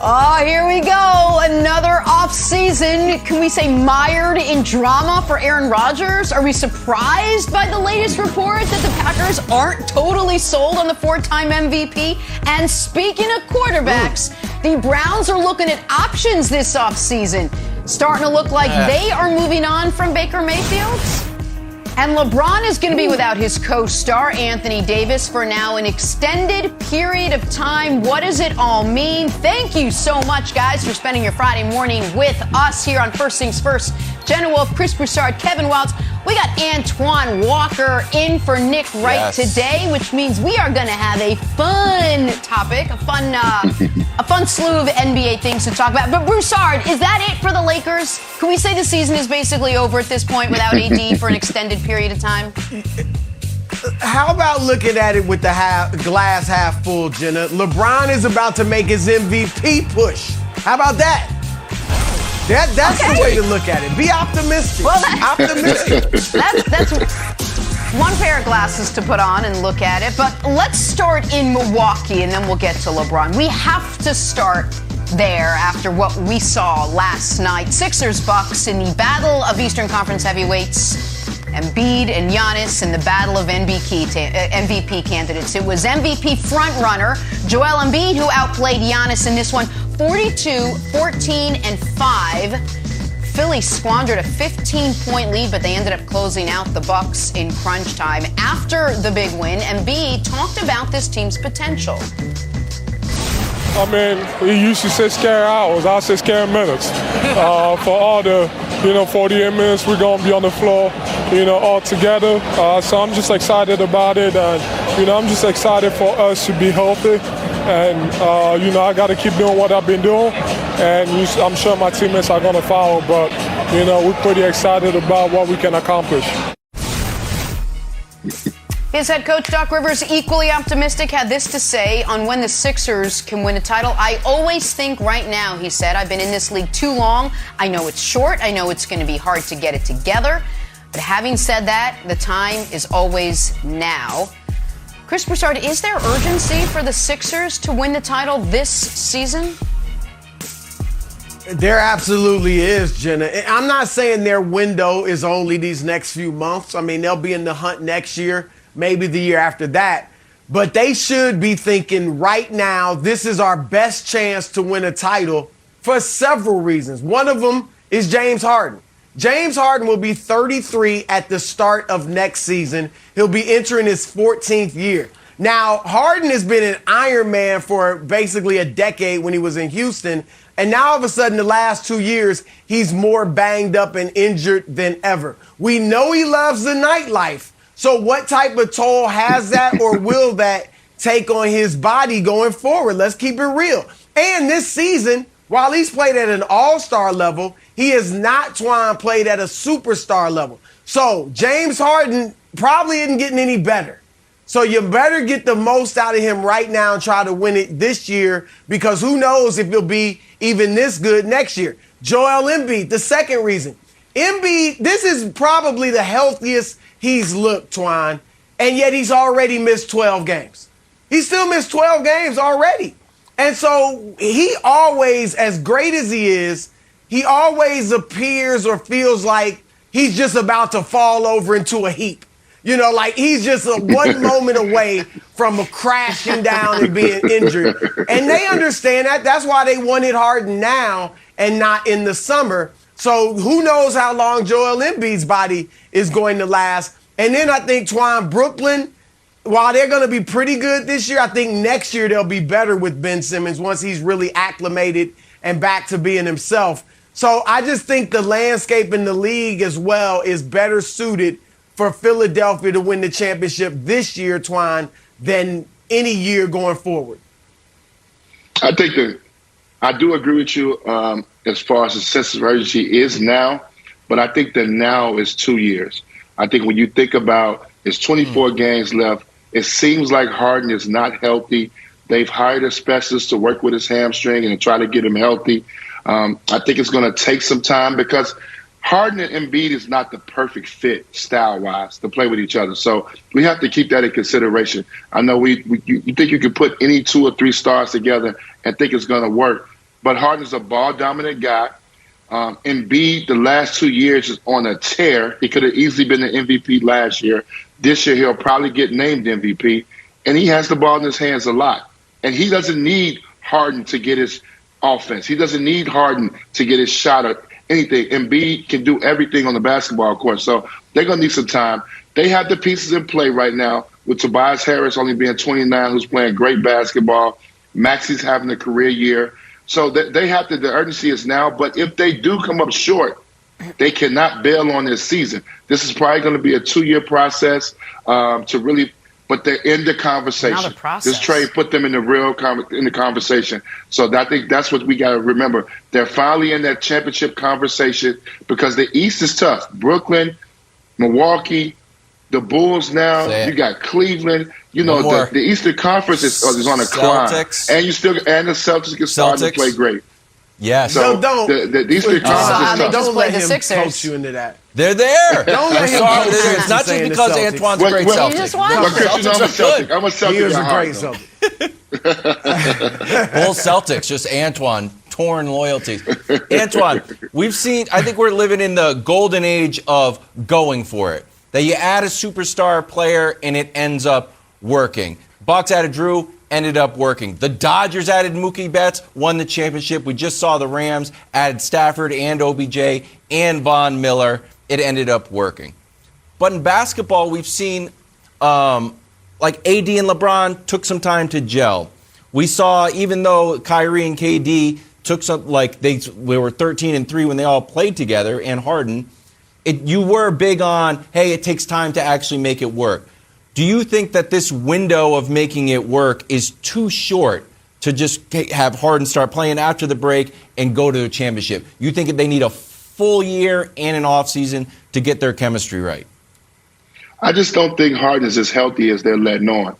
Oh, here we go. Another off-season, can we say mired in drama for Aaron Rodgers? Are we surprised by the latest report that the Packers aren't totally sold on the four-time MVP? And speaking of quarterbacks, the Browns are looking at options this off-season. Starting to look like they are moving on from Baker Mayfield. And LeBron is going to be without his co-star, Anthony Davis, for now an extended period of time. What does it all mean? Thank you so much, guys, for spending your Friday morning with us here on First Things First. Jenna Wolfe, Chris Broussard, Kevin Wilds. We got Antoine Walker in for Nick Wright today, which means we are going to have a fun topic, a fun slew of NBA things to talk about. But Broussard, is that it for the Lakers? Can we say the season is basically over at this point without AD for an extended period of time? How about looking at it with the glass half full, Jenna? LeBron is about to make his MVP push. How about that? That's the way to look at it. Be optimistic. Well, optimistic. That's one pair of glasses to put on and look at it. But let's start in Milwaukee, and then we'll get to LeBron. We have to start there after what we saw last night. Sixers-Bucks in the battle of Eastern Conference heavyweights. Embiid and Giannis in the battle of MVP candidates. It was MVP frontrunner Joel Embiid who outplayed Giannis in this one, 42, 14, and 5. Philly squandered a 15-point lead, but they ended up closing out the Bucks in crunch time. After the big win, Embiid talked about this team's potential. I mean, he used to say scare hours. I say scare minutes. For all the, 48 minutes, we're going to be on the floor, all together. So I'm just excited about it. And, I'm just excited for us to be healthy. And, I got to keep doing what I've been doing. And I'm sure my teammates are going to follow. But, we're pretty excited about what we can accomplish. His head coach, Doc Rivers, equally optimistic, had this to say on when the Sixers can win a title. I always think right now, he said, I've been in this league too long. I know it's short. I know it's going to be hard to get it together. But having said that, the time is always now. Chris Broussard, is there urgency for the Sixers to win the title this season? There absolutely is, Jenna. I'm not saying their window is only these next few months. I mean, they'll be in the hunt next year. Maybe the year after that. But they should be thinking right now, this is our best chance to win a title for several reasons. One of them is James Harden. James Harden will be 33 at the start of next season. He'll be entering his 14th year. Now, Harden has been an Iron Man for basically a decade when he was in Houston. And now all of a sudden, the last 2 years, he's more banged up and injured than ever. We know he loves the nightlife. So what type of toll has that or will that take on his body going forward? Let's keep it real. And this season, while he's played at an all-star level, he has not, played at a superstar level. So James Harden probably isn't getting any better. So you better get the most out of him right now and try to win it this year, because who knows if he'll be even this good next year. Joel Embiid, the second reason. Embiid, this is probably the healthiest he's looked, Twine, and yet he's already missed 12 games. He still missed 12 games already. And so he always, as great as he is, he always appears or feels like he's just about to fall over into a heap. Like he's just one moment away from crashing down and being injured. And they understand that. That's why they wanted Harden now and not in the summer. So who knows how long Joel Embiid's body is going to last. And then I think, Twine, Brooklyn, while they're going to be pretty good this year, I think next year they'll be better with Ben Simmons once he's really acclimated and back to being himself. So I just think the landscape in the league as well is better suited for Philadelphia to win the championship this year, Twine, than any year going forward. I do agree with you as far as the sense of urgency is now, but I think that now is 2 years. I think when you think about it's 24 games left, it seems like Harden is not healthy. They've hired a specialist to work with his hamstring and to try to get him healthy. I think it's going to take some time because Harden and Embiid is not the perfect fit style-wise to play with each other. So we have to keep that in consideration. I know you think you could put any 2 or 3 stars together and think it's going to work. but Harden's a ball-dominant guy. Embiid, the last 2 years, is on a tear. He could have easily been the MVP last year. This year, he'll probably get named MVP. And he has the ball in his hands a lot. And he doesn't need Harden to get his offense. He doesn't need Harden to get his shot at anything. Embiid can do everything on the basketball court. So they're going to need some time. They have the pieces in play right now with Tobias Harris only being 29, who's playing great basketball. Maxi's having a career year. So they have the urgency is now. But if they do come up short, they cannot bail on this season. This is probably going to be a 2-year process to really. But they're in the conversation. This trade put them in the conversation. So I think that's what we got to remember. They're finally in that championship conversation because the East is tough. Brooklyn, Milwaukee, the Bulls now. You got Cleveland. You know, the Eastern Conference is on a climb. And the Celtics can start to play great. Yes. So the Eastern Conference is tough. Don't let him coach you into that. They're there. Don't let him coach you into It's not just because Antoine's a great Celtic. I'm a Celtic. He is a great Celtic. Bull Celtics, just Antoine, torn loyalties. Antoine, I think we're living in the golden age of going for it. That you add a superstar player and it ends up working. Bucks added Drew, ended up working. The Dodgers added Mookie Betts, won the championship. We just saw the Rams added Stafford and OBJ and Von Miller. It ended up working. But in basketball, we've seen like AD and LeBron took some time to gel. We saw, even though Kyrie and KD took some, like they were 13-3 when they all played together, and Harden, you were big on, hey, it takes time to actually make it work. Do you think that this window of making it work is too short to just have Harden start playing after the break and go to the championship? You think they need a full year and an offseason to get their chemistry right? I just don't think Harden is as healthy as they're letting on.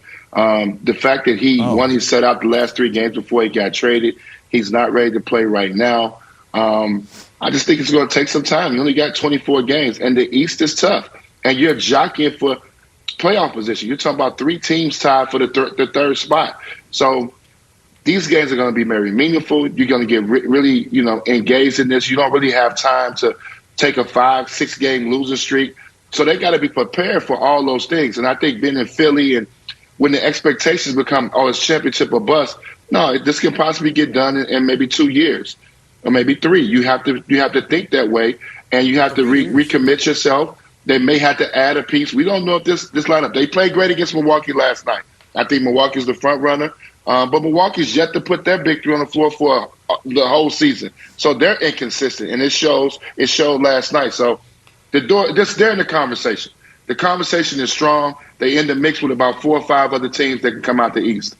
The fact that he set out the last 3 games before he got traded, he's not ready to play right now. I just think it's going to take some time. He only got 24 games, and the East is tough. And you're jockeying for playoff position. You're talking about 3 teams tied for the third spot. So these games are going to be very meaningful. You're going to get really, engaged in this. You don't really have time to take a 5-6 game losing streak. So they got to be prepared for all those things. And I think being in Philly and when the expectations become, it's championship or bust, no, this can possibly get done in maybe 2 years or maybe 3. You have to think that way, and you have to recommit yourself. They may have to add a piece. We don't know if this lineup. They played great against Milwaukee last night. I think Milwaukee's the front runner, but Milwaukee's yet to put their victory on the floor for the whole season. So they're inconsistent, and it showed last night. So they're in the conversation. The conversation is strong. They in the mix with about 4 or 5 other teams that can come out the East.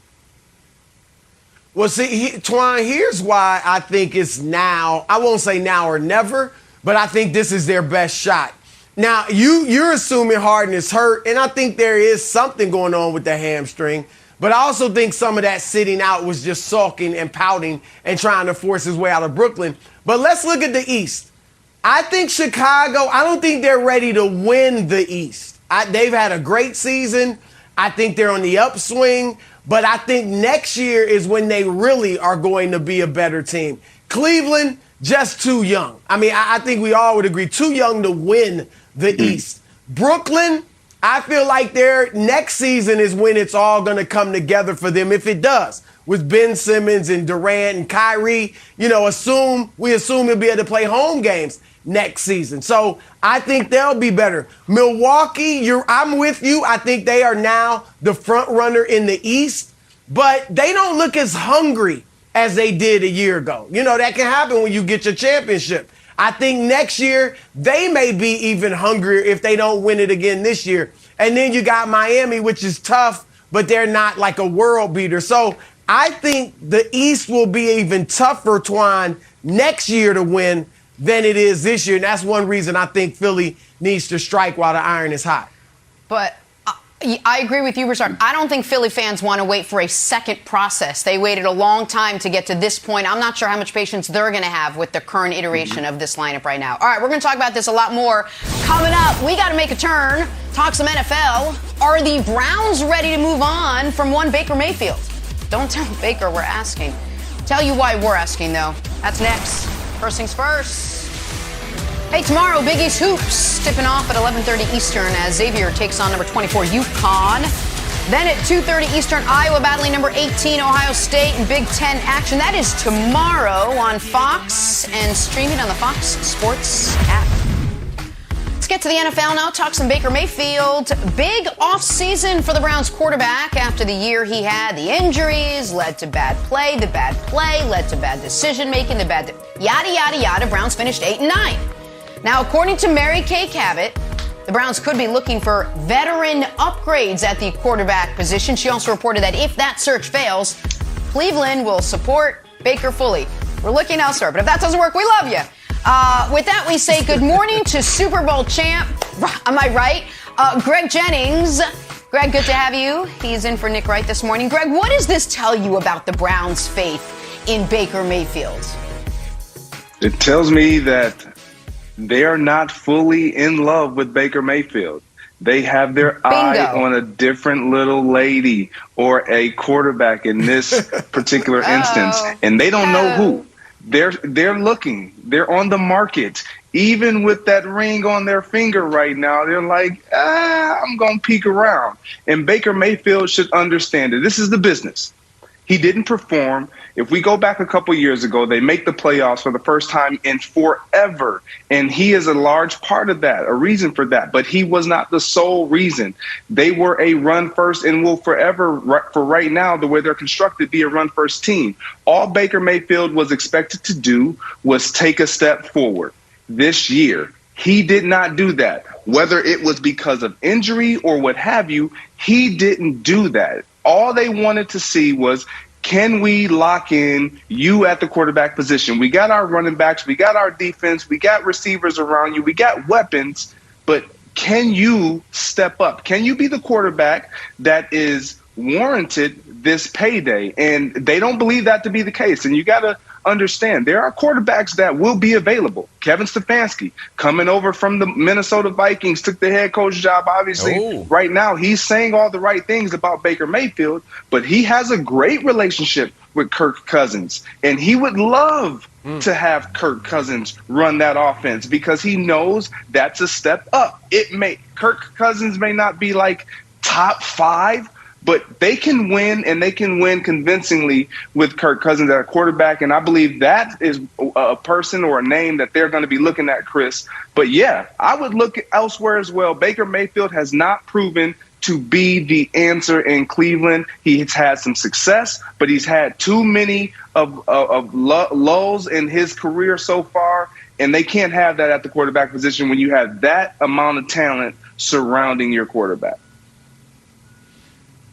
Well, see, Twine, here's why I think it's now. I won't say now or never, but I think this is their best shot. Now, you're assuming Harden is hurt, and I think there is something going on with the hamstring. But I also think some of that sitting out was just sulking and pouting and trying to force his way out of Brooklyn. But let's look at the East. I think Chicago, I don't think they're ready to win the East. They've had a great season. I think they're on the upswing. But I think next year is when they really are going to be a better team. Cleveland, just too young. I mean, I think we all would agree, too young to win the East. Brooklyn, I feel like their next season is when it's all going to come together for them, if it does, with Ben Simmons and Durant and Kyrie. We assume he'll be able to play home games next season. So I think they'll be better. Milwaukee, I'm with you. I think they are now the front runner in the East, but they don't look as hungry as they did a year ago. That can happen when you get your championship. I think next year they may be even hungrier if they don't win it again this year. And then you got Miami, which is tough, but they're not like a world beater. So I think the East will be even tougher, Twine, next year to win than it is this year. And that's one reason I think Philly needs to strike while the iron is hot. But I agree with you, Broussard. I don't think Philly fans want to wait for a second process. They waited a long time to get to this point. I'm not sure how much patience they're going to have with the current iteration of this lineup right now. All right, we're going to talk about this a lot more coming up. We got to make a turn, talk some NFL. Are the Browns ready to move on from one Baker Mayfield? Don't tell Baker we're asking. Tell you why we're asking, though. That's next. First things first. Hey, tomorrow, Big East Hoops tipping off at 11:30 Eastern as Xavier takes on number 24 UConn. Then at 2:30 Eastern, Iowa battling number 18 Ohio State in Big Ten action. That is tomorrow on Fox and streaming on the Fox Sports app. Let's get to the NFL now. Talk some Baker Mayfield. Big offseason for the Browns quarterback after the year he had. The injuries led to bad play. The bad play led to bad decision making. The bad yada, yada, yada. Browns finished 8-9. Now, according to Mary Kay Cabot, the Browns could be looking for veteran upgrades at the quarterback position. She also reported that if that search fails, Cleveland will support Baker fully. We're looking elsewhere, but if that doesn't work, we love you. With that, we say good morning to Super Bowl champ, am I right? Greg Jennings. Greg, good to have you. He's in for Nick Wright this morning. Greg, what does this tell you about the Browns' faith in Baker Mayfield? It tells me that they are not fully in love with Baker Mayfield. They have their eye on a different little lady or a quarterback in this particular instance, and they don't know who. They're looking. They're on the market. Even with that ring on their finger right now, they're like, I'm going to peek around. And Baker Mayfield should understand it. This is the business. He didn't perform. If we go back a couple years ago, they make the playoffs for the first time in forever. And he is a large part of that, a reason for that. But he was not the sole reason. They were a run first and will forever, for right now, the way they're constructed, be a run first team. All Baker Mayfield was expected to do was take a step forward this year. He did not do that. Whether it was because of injury or what have you, he didn't do that. All they wanted to see was, can we lock in you at the quarterback position? We got our running backs. We got our defense. We got receivers around you. We got weapons. But can you step up? Can you be the quarterback that is warranted this payday? And they don't believe that to be the case. And you got to understand, there are quarterbacks that will be available. Kevin Stefanski, coming over from the Minnesota Vikings, took the head coach job. Obviously, right now he's saying all the right things about Baker Mayfield, but he has a great relationship with Kirk Cousins, and he would love to have Kirk Cousins run that offense because he knows that's a step up. Kirk Cousins may not be like top 5, but they can win, and they can win convincingly with Kirk Cousins at a quarterback. And I believe that is a person or a name that they're going to be looking at, Chris. But, yeah, I would look elsewhere as well. Baker Mayfield has not proven to be the answer in Cleveland. He's had some success, but he's had too many of lulls in his career so far. And they can't have that at the quarterback position when you have that amount of talent surrounding your quarterback.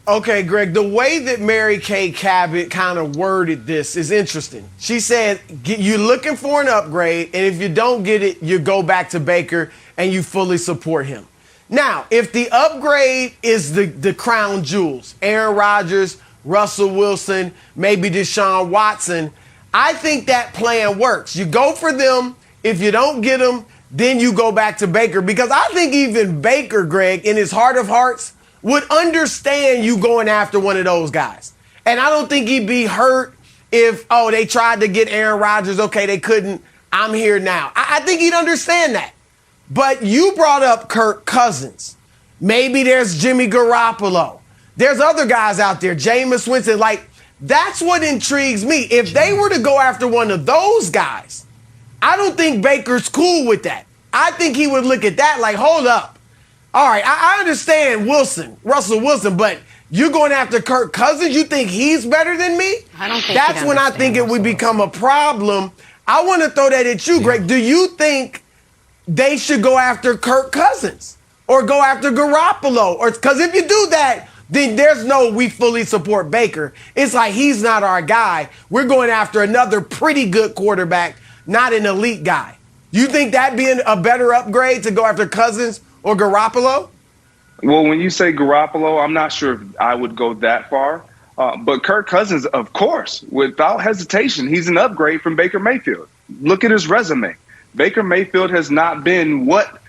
Okay, Greg, the way that Mary Kay Cabot kind of worded this is interesting. She said, you're looking for an upgrade, and if you don't get it, you go back to Baker and you fully support him. Now, if the upgrade is the crown jewels, Aaron Rodgers, Russell Wilson, maybe Deshaun Watson, I think that plan works. You go for them. If you don't get them, then you go back to Baker. Because I think even Baker, Greg, in his heart of hearts, would understand you going after one of those guys. And I don't think he'd be hurt if, they tried to get Aaron Rodgers. Okay, they couldn't. I'm here now. I think he'd understand that. But you brought up Kirk Cousins. Maybe there's Jimmy Garoppolo. There's other guys out there, Jameis Winston. Like, that's what intrigues me. If they were to go after one of those guys, I don't think Baker's cool with that. I think he would look at that like, hold up. All right, I understand Russell Wilson, but you're going after Kirk Cousins? You think he's better than me? I don't think that's when I think it would become a problem. I want to throw that at you, Greg. Do you think they should go after Kirk Cousins or go after Garoppolo? Or because if you do that, then there's no we fully support Baker. It's like he's not our guy. We're going after another pretty good quarterback, not an elite guy. You think that'd be a better upgrade to go after Cousins or Garoppolo? Well, when you say Garoppolo, I'm not sure if I would go that far. But Kirk Cousins, of course, without hesitation, he's an upgrade from Baker Mayfield. Look at his resume. Baker Mayfield has not been what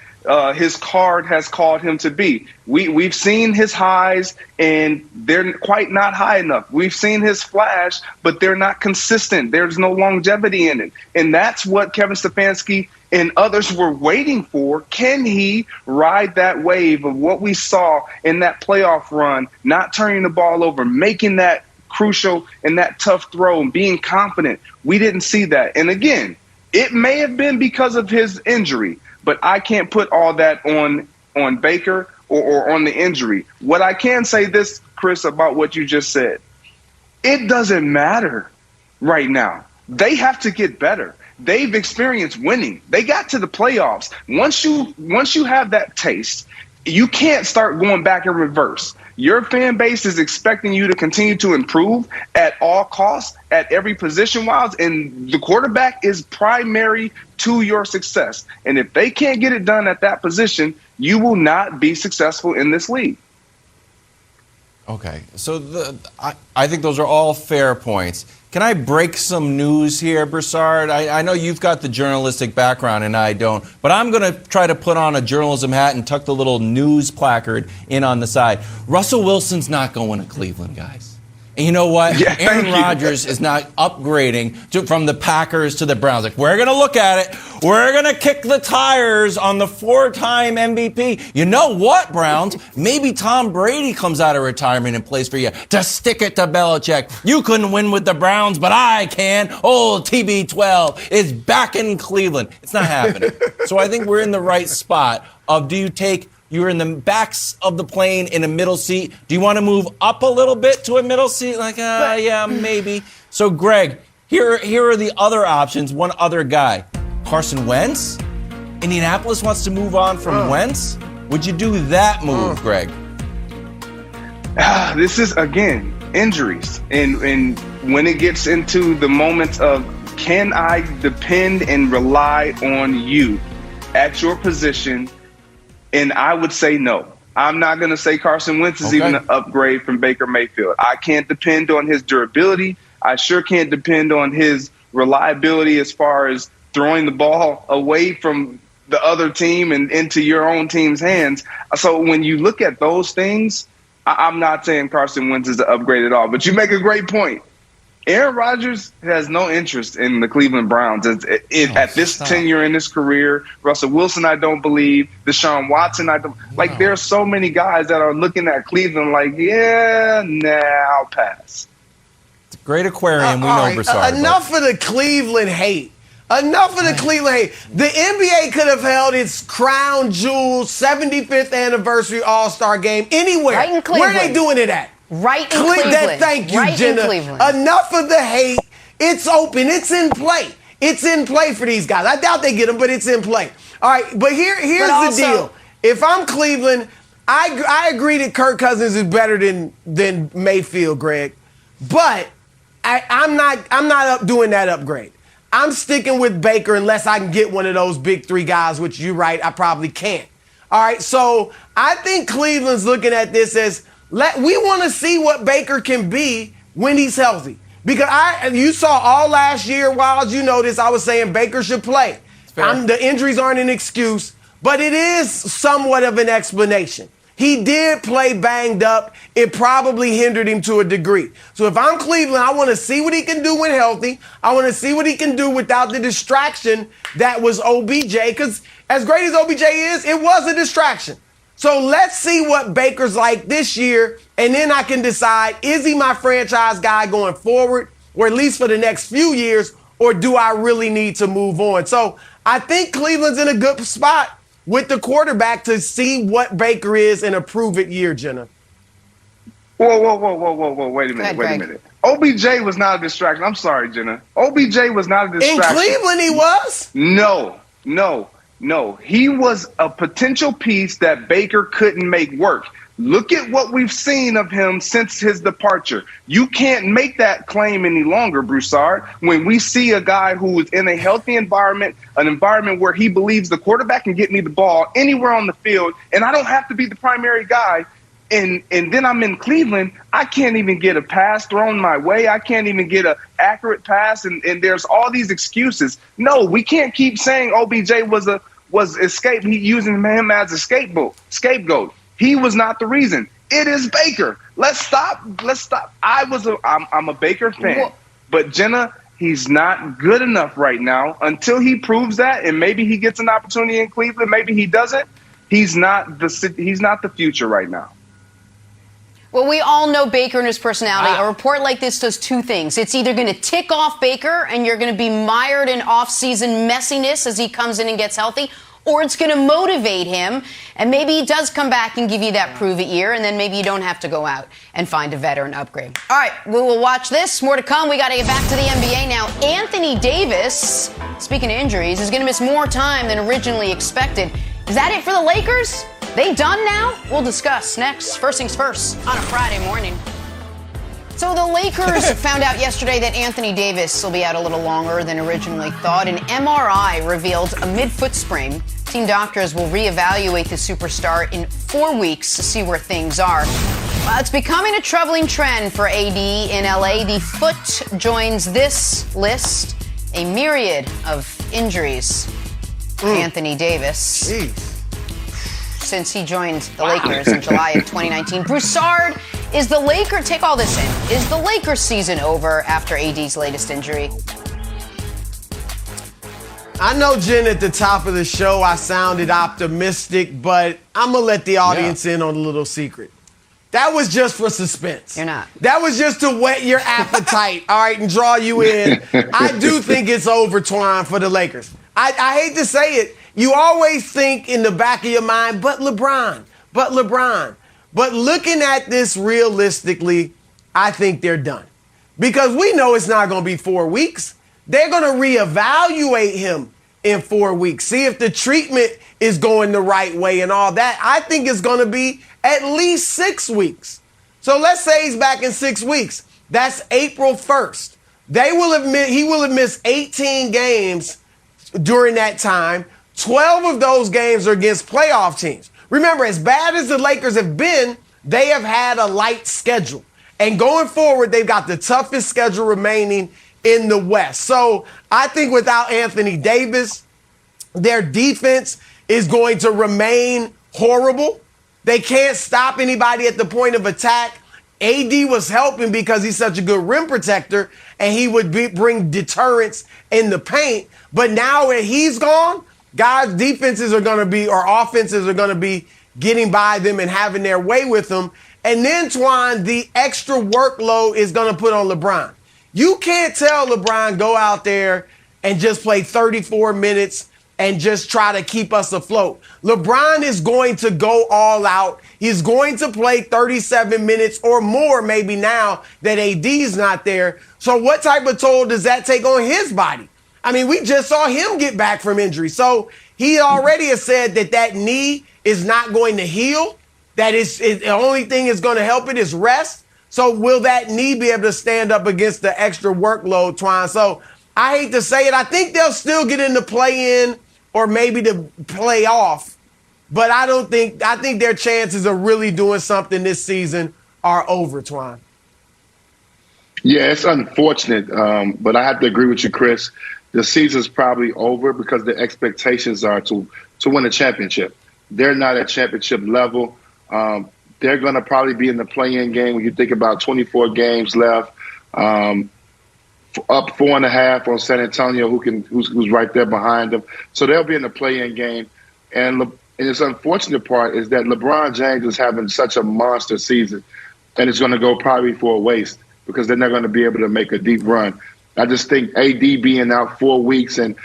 his card has called him to be. We've seen his highs, and they're quite not high enough. We've seen his flash, but they're not consistent. There's no longevity in it. And that's what Kevin Stefanski and others were waiting for. Can he ride that wave of what we saw in that playoff run, not turning the ball over, making that crucial and that tough throw and being confident? We didn't see that. And again, it may have been because of his injury, but I can't put all that on Baker or on the injury. What I can say this, Chris, about what you just said, it doesn't matter right now. They have to get better. They've experienced winning. They got to the playoffs. Once you have that taste, you can't start going back in reverse. Your fan base is expecting you to continue to improve at all costs, at every position-wise, and the quarterback is primary to your success. And if they can't get it done at that position, you will not be successful in this league. Okay, so I think those are all fair points. Can I break some news here, Broussard? I know you've got the journalistic background and I don't, but I'm going to try to put on a journalism hat and tuck the little news placard in on the side. Russell Wilson's not going to Cleveland, guys. And you know what? Yeah, Aaron Rodgers is not upgrading from the Packers to the Browns. Like, we're going to look at it. We're going to kick the tires on the 4-time MVP. You know what, Browns? Maybe Tom Brady comes out of retirement and plays for you to stick it to Belichick. You couldn't win with the Browns, but I can. Oh, TB12 is back in Cleveland. It's not happening. So I think we're in the right spot of, do you take... You're in the backs of the plane in a middle seat. Do you want to move up a little bit to a middle seat? Like, yeah, maybe. So, Greg, here are the other options. One other guy. Carson Wentz? Indianapolis wants to move on from Wentz? Would you do that move, Greg? This is, again, injuries. And when it gets into the moments of, can I depend and rely on you at your position? And I would say no. I'm not going to say Carson Wentz is even an upgrade from Baker Mayfield. I can't depend on his durability. I sure can't depend on his reliability as far as throwing the ball away from the other team and into your own team's hands. So when you look at those things, I'm not saying Carson Wentz is an upgrade at all. But you make a great point. Aaron Rodgers has no interest in the Cleveland Browns at this tenure in his career. Russell Wilson, I don't believe. Deshaun Watson, I don't. Like, there are so many guys that are looking at Cleveland like, yeah, I'll pass. It's a great aquarium. We know Broussard. Enough of the Cleveland hate. Enough of the Cleveland hate. The NBA could have held its crown jewel 75th anniversary All-Star game anywhere. Right in Cleveland. Where are they doing it at? Right in Cleveland. Thank you, right Jenna. In Cleveland. Enough of the hate. It's open. It's in play. It's in play for these guys. I doubt they get them, but it's in play. All right, but here's the deal. If I'm Cleveland, I agree that Kirk Cousins is better than Mayfield, Greg. But I'm not doing that upgrade. I'm sticking with Baker unless I can get one of those big three guys, which you're right, I probably can't. All right, so I think Cleveland's looking at this as, we want to see what Baker can be when he's healthy. Because you saw all last year, Wiles, you know this, I was saying Baker should play. The injuries aren't an excuse, but it is somewhat of an explanation. He did play banged up. It probably hindered him to a degree. So if I'm Cleveland, I want to see what he can do when healthy. I want to see what he can do without the distraction that was OBJ. Because as great as OBJ is, it was a distraction. So let's see what Baker's like this year, and then I can decide, is he my franchise guy going forward, or at least for the next few years, or do I really need to move on? So I think Cleveland's in a good spot with the quarterback to see what Baker is in a prove-it year, Jenna. Whoa. Wait a minute. OBJ was not a distraction. I'm sorry, Jenna. OBJ was not a distraction. In Cleveland, he was? No. He was a potential piece that Baker couldn't make work. Look at what we've seen of him since his departure. You can't make that claim any longer, Broussard. When we see a guy who is in a healthy environment, an environment where he believes the quarterback can get me the ball anywhere on the field, and I don't have to be the primary guy, and then I'm in Cleveland, I can't even get a pass thrown my way. I can't even get an accurate pass, and there's all these excuses. No, we can't keep saying OBJ was was using him as a scapegoat. He was not the reason. It is Baker. Let's stop. I'm a Baker fan, but Jenna, he's not good enough right now. Until he proves that, and maybe he gets an opportunity in Cleveland, maybe he doesn't. He's not the future right now. Well, we all know Baker and his personality. A report like this does two things. It's either going to tick off Baker and you're going to be mired in off-season messiness as he comes in and gets healthy, or it's going to motivate him, and maybe he does come back and give you that prove-it year, and then maybe you don't have to go out and find a veteran upgrade. All right, we will watch this. More to come. We got to get back to the NBA now. Anthony Davis, speaking of injuries, is going to miss more time than originally expected. Is that it for the Lakers? They done now? We'll discuss next. First things first on a Friday morning. So the Lakers found out yesterday that Anthony Davis will be out a little longer than originally thought. An MRI revealed a midfoot sprain. Team doctors will reevaluate the superstar in 4 weeks to see where things are. It's becoming a troubling trend for AD in LA. The foot joins this list, a myriad of injuries. Anthony Davis. Jeez. Since he joined the Lakers in July of 2019. Broussard, take all this in. Is the Lakers season over after AD's latest injury? I know, Jen, at the top of the show, I sounded optimistic, but I'm going to let the audience in on a little secret. That was just for suspense. You're not. That was just to whet your appetite, all right, and draw you in. I do think it's over, Twine, for the Lakers. I hate to say it. You always think in the back of your mind, but LeBron. But looking at this realistically, I think they're done. Because we know it's not going to be 4 weeks. They're going to reevaluate him in 4 weeks. See if the treatment is going the right way and all that. I think it's going to be at least 6 weeks. So let's say he's back in 6 weeks. That's April 1st. He will have missed 18 games during that time. 12 of those games are against playoff teams. Remember, as bad as the Lakers have been, they have had a light schedule. And going forward, they've got the toughest schedule remaining in the West. So I think without Anthony Davis, their defense is going to remain horrible. They can't stop anybody at the point of attack. AD was helping because he's such a good rim protector, and he would bring deterrence in the paint. But now when he's gone, guys' defenses are going to be, or offenses are going to be getting by them and having their way with them. And then, Twan, the extra workload is going to put on LeBron. You can't tell LeBron go out there and just play 34 minutes and just try to keep us afloat. LeBron is going to go all out. He's going to play 37 minutes or more maybe now that AD's not there. So what type of toll does that take on his body? I mean, we just saw him get back from injury. So he already has said that knee is not going to heal. That is the only thing is going to help it is rest. So will that knee be able to stand up against the extra workload, Twine? So I hate to say it. I think they'll still get in the play-in or maybe the playoff. But I think their chances of really doing something this season are over, Twine. Yeah, it's unfortunate, but I have to agree with you, Chris. The season's probably over because the expectations are to win a championship. They're not at championship level. They're going to probably be in the play-in game when you think about 24 games left, up 4.5 on San Antonio, who's right there behind them. So they'll be in the play-in game. And its unfortunate part is that LeBron James is having such a monster season, and it's going to go probably for a waste because they're not going to be able to make a deep run. I just think AD being out 4 weeks, and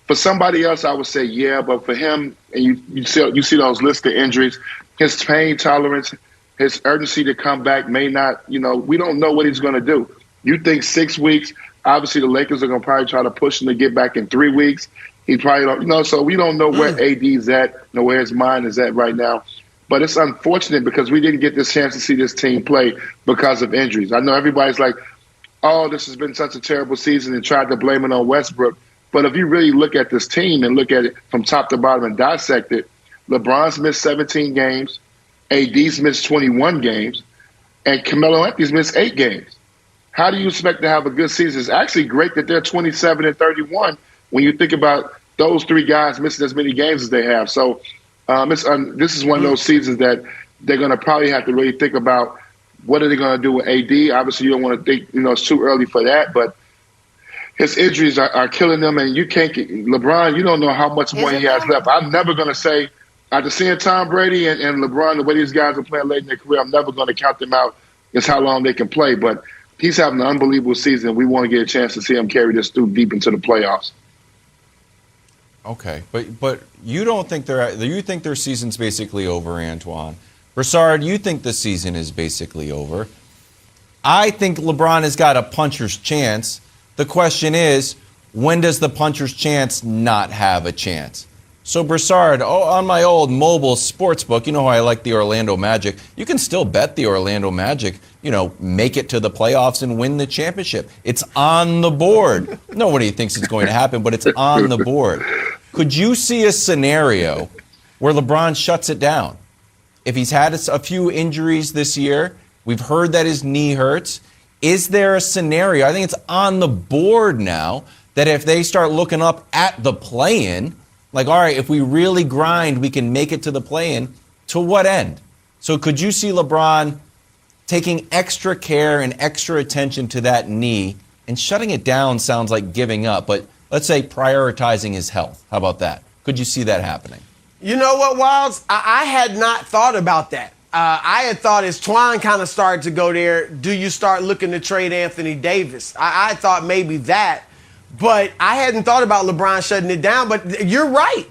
for somebody else, I would say, yeah, but for him, and you see those list of injuries, his pain tolerance, his urgency to come back may not, we don't know what he's going to do. You think 6 weeks, obviously the Lakers are going to probably try to push him to get back in 3 weeks. He probably don't, so we don't know where AD's at, where his mind is at right now. But it's unfortunate because we didn't get this chance to see this team play because of injuries. I know everybody's like, oh, this has been such a terrible season and tried to blame it on Westbrook. But if you really look at this team and look at it from top to bottom and dissect it, LeBron's missed 17 games, AD's missed 21 games, and Carmelo Anthony's missed 8 games. How do you expect to have a good season? It's actually great that they're 27-31 when you think about those three guys missing as many games as they have. So this is one of those seasons that they're going to probably have to really think about what are they going to do with AD. Obviously, you don't want to think, it's too early for that, but his injuries are killing them, and you can't get LeBron. You don't know how much more he has left. I'm never going to say, after seeing Tom Brady and LeBron, the way these guys are playing late in their career, I'm never going to count them out as how long they can play. But he's having an unbelievable season. We want to get a chance to see him carry this through deep into the playoffs. Okay, but you don't think you think their season's basically over, Antoine. Broussard, you think the season is basically over. I think LeBron has got a puncher's chance. The question is, when does the puncher's chance not have a chance? So, Broussard, on my old mobile sports book, you know how I like the Orlando Magic. You can still bet the Orlando Magic, make it to the playoffs and win the championship. It's on the board. Nobody thinks it's going to happen, but it's on the board. Could you see a scenario where LeBron shuts it down? If he's had a few injuries this year, we've heard that his knee hurts. Is there a scenario, I think it's on the board now, that if they start looking up at the play-in, like, all right, if we really grind, we can make it to the play-in, to what end? So could you see LeBron taking extra care and extra attention to that knee, and shutting it down sounds like giving up, but let's say prioritizing his health. How about that? Could you see that happening? You know what, Wilds? I had not thought about that. I had thought as Twan kind of started to go there, do you start looking to trade Anthony Davis? I thought maybe that, but I hadn't thought about LeBron shutting it down. But you're right.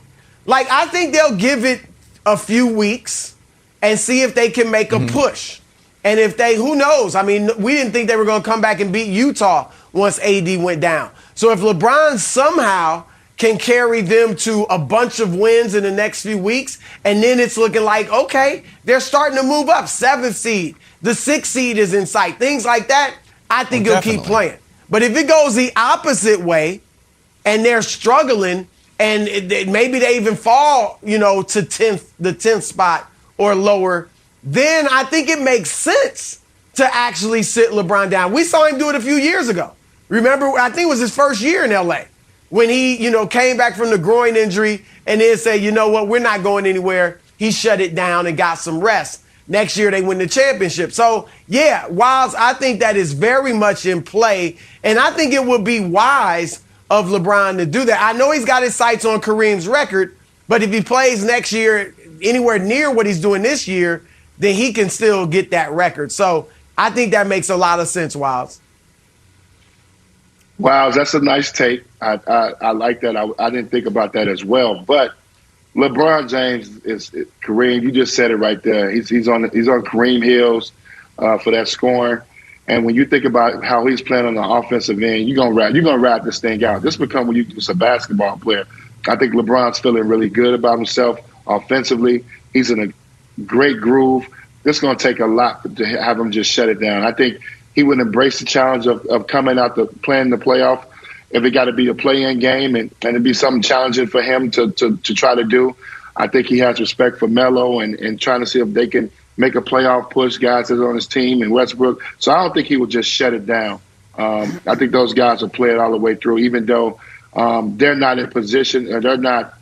Like, I think they'll give it a few weeks and see if they can make a push. And if they, who knows? I mean, we didn't think they were going to come back and beat Utah once AD went down. So if LeBron somehow can carry them to a bunch of wins in the next few weeks, and then it's looking like, okay, they're starting to move up. 7th seed, the 6th seed is in sight, things like that, I think he'll keep playing. But if it goes the opposite way and they're struggling and maybe they even fall, to the 10th spot or lower, then I think it makes sense to actually sit LeBron down. We saw him do it a few years ago. Remember, I think it was his first year in L.A. when he, came back from the groin injury and then said, you know what, we're not going anywhere. He shut it down and got some rest. Next year, they win the championship. So, yeah, Wiles, I think that is very much in play. And I think it would be wise of LeBron to do that. I know he's got his sights on Kareem's record, but if he plays next year anywhere near what he's doing this year, then he can still get that record. So I think that makes a lot of sense, Wiles. Wow, that's a nice take. I like that. I didn't think about that as well. But LeBron James is Kareem. You just said it right there. He's on Kareem Hills for that scoring. And when you think about how he's playing on the offensive end, you're gonna ride this thing out. This become when you're a basketball player. I think LeBron's feeling really good about himself offensively. He's in a great groove. This is gonna take a lot to have him just shut it down. I think he would embrace the challenge of coming out to playing the playoff. If it got to be a play-in game and it'd be something challenging for him to try to do, I think he has respect for Melo and trying to see if they can make a playoff push, guys that's on his team in Westbrook. So I don't think he would just shut it down. I think those guys will play it all the way through, even though they're not in position or they're not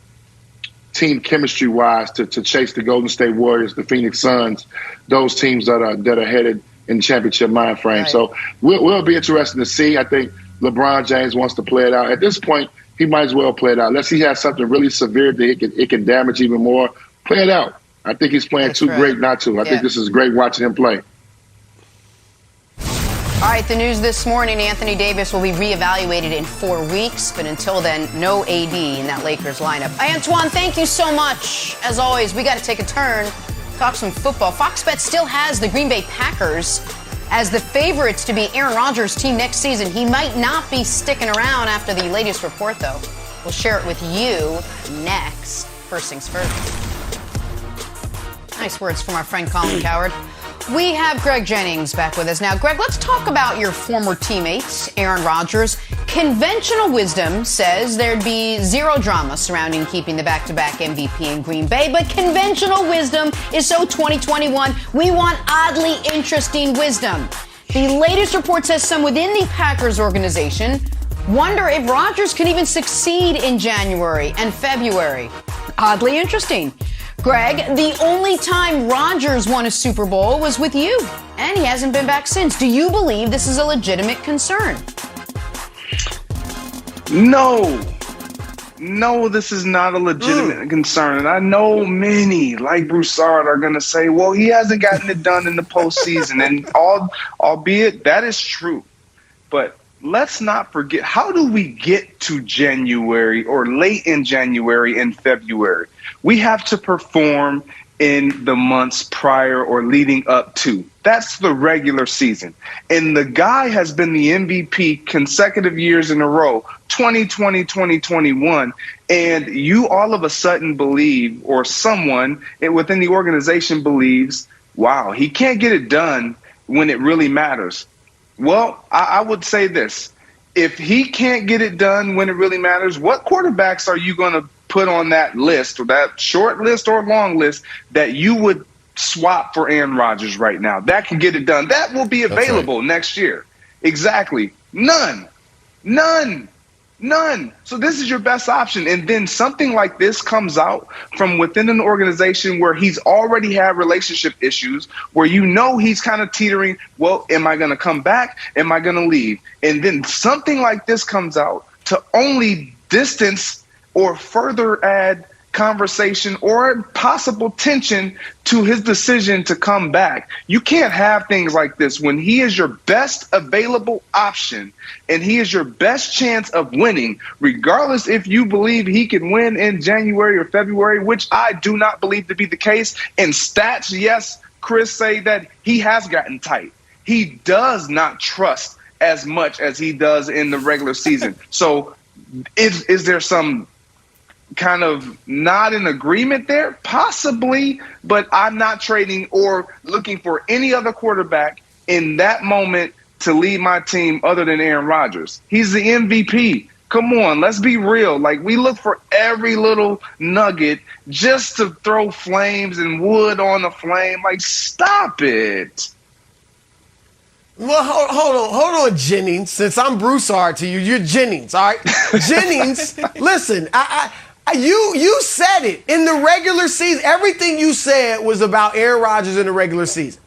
team chemistry-wise to chase the Golden State Warriors, the Phoenix Suns, those teams that are headed in the championship mind frame. Right. So we'll be interested to see. I think LeBron James wants to play it out. At this point, he might as well play it out. Unless he has something really severe that it can damage even more, play it out. I think he's playing too great not to. I think this is great watching him play. All right, the news this morning, Anthony Davis will be reevaluated in 4 weeks, but until then, no AD in that Lakers lineup. Antoine, thank you so much. As always, we got to take a turn, talk some football. Fox Bet still has the Green Bay Packers as the favorites to be Aaron Rodgers' team next season. He might not be sticking around after the latest report, though. We'll share it with you next. First things first. Nice words from our friend Colin Cowherd. We have Greg Jennings back with us now. Greg, let's talk about your former teammates, Aaron Rodgers. Conventional wisdom says there'd be zero drama surrounding keeping the back-to-back MVP in Green Bay, but conventional wisdom is so 2021. We want oddly interesting wisdom. The latest report says some within the Packers organization Wonder if Rodgers can even succeed in January and February. Oddly interesting. Greg, the only time Rodgers won a Super Bowl was with you, and he hasn't been back since. Do you believe this is a legitimate concern? No, this is not a legitimate concern. And I know many, like Broussard, are going to say, well, he hasn't gotten it done in the postseason. And albeit that is true. But let's not forget, how do we get to January or late in January and February? We have to perform in the months prior or leading up to. That's the regular season. And the guy has been the MVP consecutive years in a row, 2020, 2021. And you all of a sudden believe, or someone within the organization believes, wow, he can't get it done when it really matters. Well, I would say this. If he can't get it done when it really matters, what quarterbacks are you going to put on that list, or that short list or long list, that you would swap for Aaron Rodgers right now? That can get it done. That will be available next year. Exactly. None. So this is your best option. And then something like this comes out from within an organization where he's already had relationship issues, where you know he's kind of teetering, well, am I going to come back? Am I going to leave? And then something like this comes out to only distance or further add conversation or possible tension to his decision to come back. You can't have things like this when he is your best available option and he is your best chance of winning, regardless if you believe he can win in January or February, which I do not believe to be the case. And stats, yes, Chris, say that he has gotten tight. He does not trust as much as he does in the regular season. So is there some kind of not in agreement there? Possibly, but I'm not trading or looking for any other quarterback in that moment to lead my team other than Aaron Rodgers. He's the MVP. Come on, let's be real. Like, we look for every little nugget just to throw flames and wood on the flame. Like, stop it. Well, hold on, Jennings. Since I'm Broussard to you, you're Jennings, all right? Jennings, listen, you said it. In the regular season, everything you said was about Aaron Rodgers in the regular season,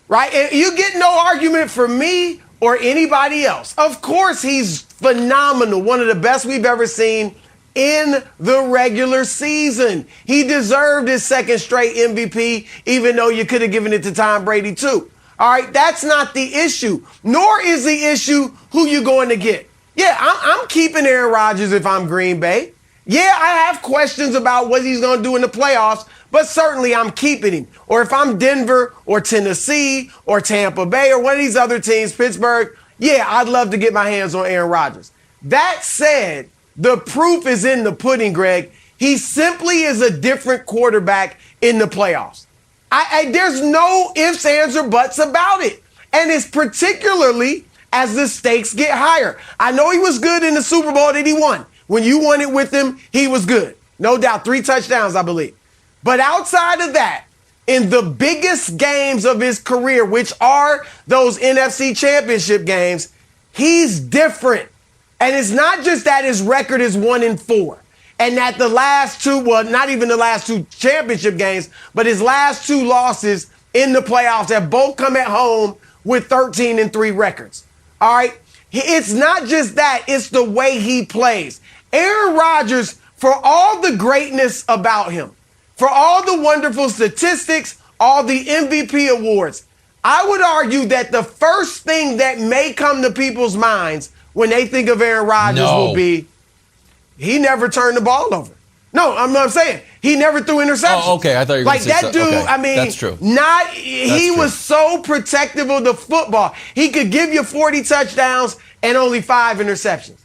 right? And you get no argument from me or anybody else. Of course, he's phenomenal, one of the best we've ever seen in the regular season. He deserved his second straight MVP, even though you could have given it to Tom Brady too. All right, that's not the issue, nor is the issue who you're going to get. Yeah, I'm keeping Aaron Rodgers if I'm Green Bay. Yeah, I have questions about what he's going to do in the playoffs, but certainly I'm keeping him. Or if I'm Denver or Tennessee or Tampa Bay or one of these other teams, Pittsburgh, yeah, I'd love to get my hands on Aaron Rodgers. That said, the proof is in the pudding, Greg. He simply is a different quarterback in the playoffs. There's no ifs, ands, or buts about it. And it's particularly as the stakes get higher. I know he was good in the Super Bowl that he won. When you won it with him, he was good. No doubt, 3 touchdowns, I believe. But outside of that, in the biggest games of his career, which are those NFC championship games, he's different. And it's not just that his record is 1-4. And that the last two, well, not even the last 2 championship games, but his last 2 losses in the playoffs have both come at home with 13-3 records. All right? It's not just that, it's the way he plays. Aaron Rodgers, for all the greatness about him, for all the wonderful statistics, all the MVP awards, I would argue that the first thing that may come to people's minds when they think of Aaron Rodgers will be, he never turned the ball over. No, I'm not saying. He never threw interceptions. Oh, okay. I thought you were going to say that dude, okay. I mean, that's true. He was so protective of the football. He could give you 40 touchdowns and only 5 interceptions.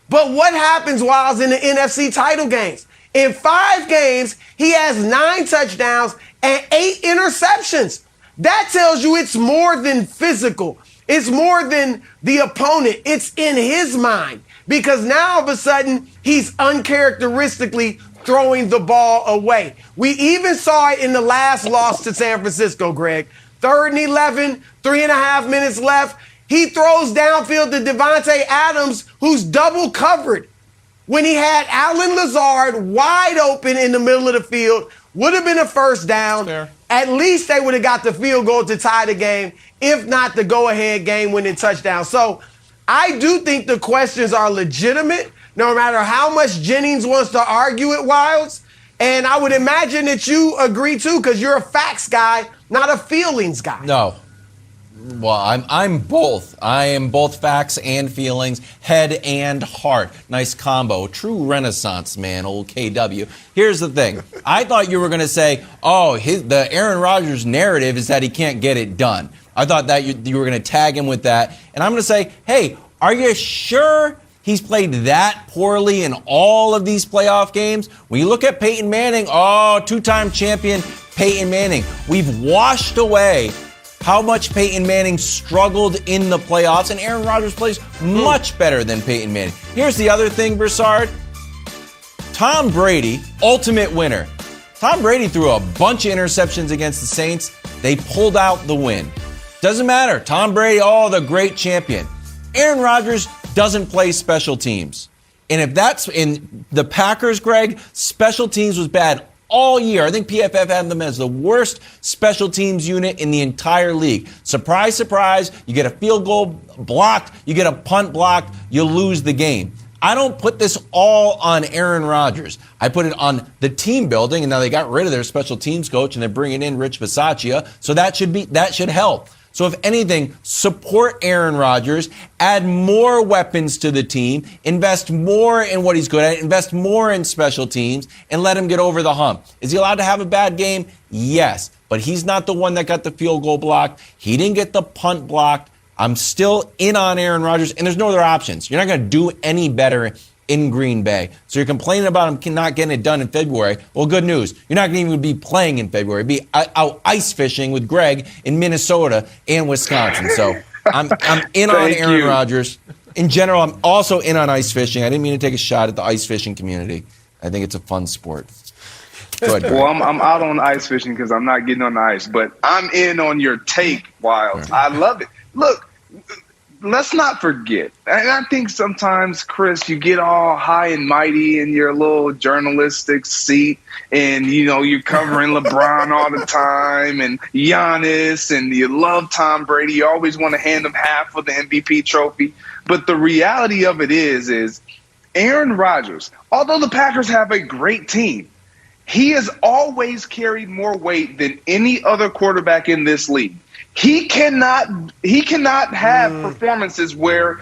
But what happens while he's in the NFC title games? In 5 games, he has 9 touchdowns and 8 interceptions. That tells you it's more than physical. It's more than the opponent. It's in his mind. Because now all of a sudden, he's uncharacteristically throwing the ball away. We even saw it in the last loss to San Francisco, Greg. 3rd and 11, 3.5 minutes left. He throws downfield to Devontae Adams, who's double covered. When he had Allen Lazard wide open in the middle of the field, would have been a first down. Fair. At least they would have got the field goal to tie the game, if not the go-ahead game-winning touchdown. So I do think the questions are legitimate, no matter how much Jennings wants to argue it, Wilds. And I would imagine that you agree, too, because you're a facts guy, not a feelings guy. No. Well, I'm both. I am both facts and feelings, head and heart. Nice combo. True Renaissance man, old KW. Here's the thing. I thought you were going to say, the Aaron Rodgers narrative is that he can't get it done. I thought that you were going to tag him with that. And I'm going to say, hey, are you sure he's played that poorly in all of these playoff games? When you look at Peyton Manning, two-time champion Peyton Manning, we've washed away how much Peyton Manning struggled in the playoffs, and Aaron Rodgers plays much better than Peyton Manning. Here's the other thing, Broussard. Tom Brady, ultimate winner. Tom Brady threw a bunch of interceptions against the Saints. They pulled out the win. Doesn't matter. Tom Brady, the great champion. Aaron Rodgers doesn't play special teams. And if that's in the Packers, Greg, special teams was bad all year. I think PFF had them as the worst special teams unit in the entire league. Surprise, surprise, you get a field goal blocked, you get a punt blocked, you lose the game. I don't put this all on Aaron Rodgers. I put it on the team building, and now they got rid of their special teams coach, and they're bringing in Rich Bisaccia, so that should help. So if anything, support Aaron Rodgers, add more weapons to the team, invest more in what he's good at, invest more in special teams, and let him get over the hump. Is he allowed to have a bad game? Yes, but he's not the one that got the field goal blocked. He didn't get the punt blocked. I'm still in on Aaron Rodgers, and there's no other options. You're not going to do any better in Green Bay. So you're complaining about him not getting it done in February. Well, good news. You're not going to even be playing in February. Be out ice fishing with Greg in Minnesota and Wisconsin. So I'm in on Aaron Rodgers. In general, I'm also in on ice fishing. I didn't mean to take a shot at the ice fishing community. I think it's a fun sport. Good. Well, I'm out on ice fishing because I'm not getting on the ice, but I'm in on your take, Wilds. I love it. Look, let's not forget, and I think sometimes, Chris, you get all high and mighty in your little journalistic seat, and, you're covering LeBron all the time and Giannis, and you love Tom Brady. You always want to hand him half of the MVP trophy. But the reality of it is Aaron Rodgers, although the Packers have a great team, he has always carried more weight than any other quarterback in this league. He cannot have performances where,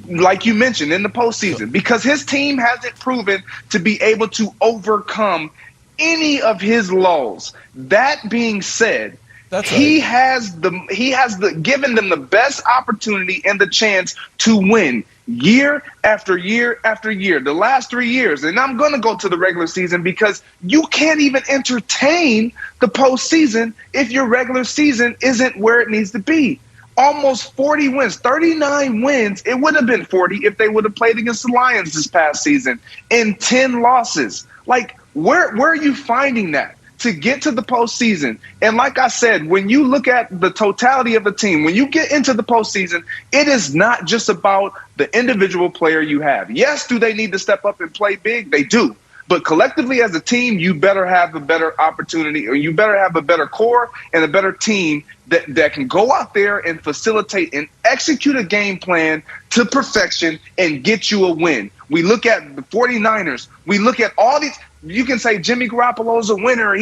like you mentioned, in the postseason, because his team hasn't proven to be able to overcome any of his lulls. That being said, he has given them the best opportunity and the chance to win year after year after year, the last 3 years. And I'm going to go to the regular season because you can't even entertain the postseason if your regular season isn't where it needs to be. Almost 40 wins, 39 wins. It would have been 40 if they would have played against the Lions this past season, and 10 losses. Like, where are you finding that to get to the postseason? And like I said, when you look at the totality of the team, when you get into the postseason, it is not just about the individual player you have. Yes, do they need to step up and play big? They do. But collectively as a team, you better have a better opportunity, or you better have a better core and a better team that can go out there and facilitate and execute a game plan to perfection and get you a win. We look at the 49ers. We look at all these. You can say Jimmy Garoppolo's a winner.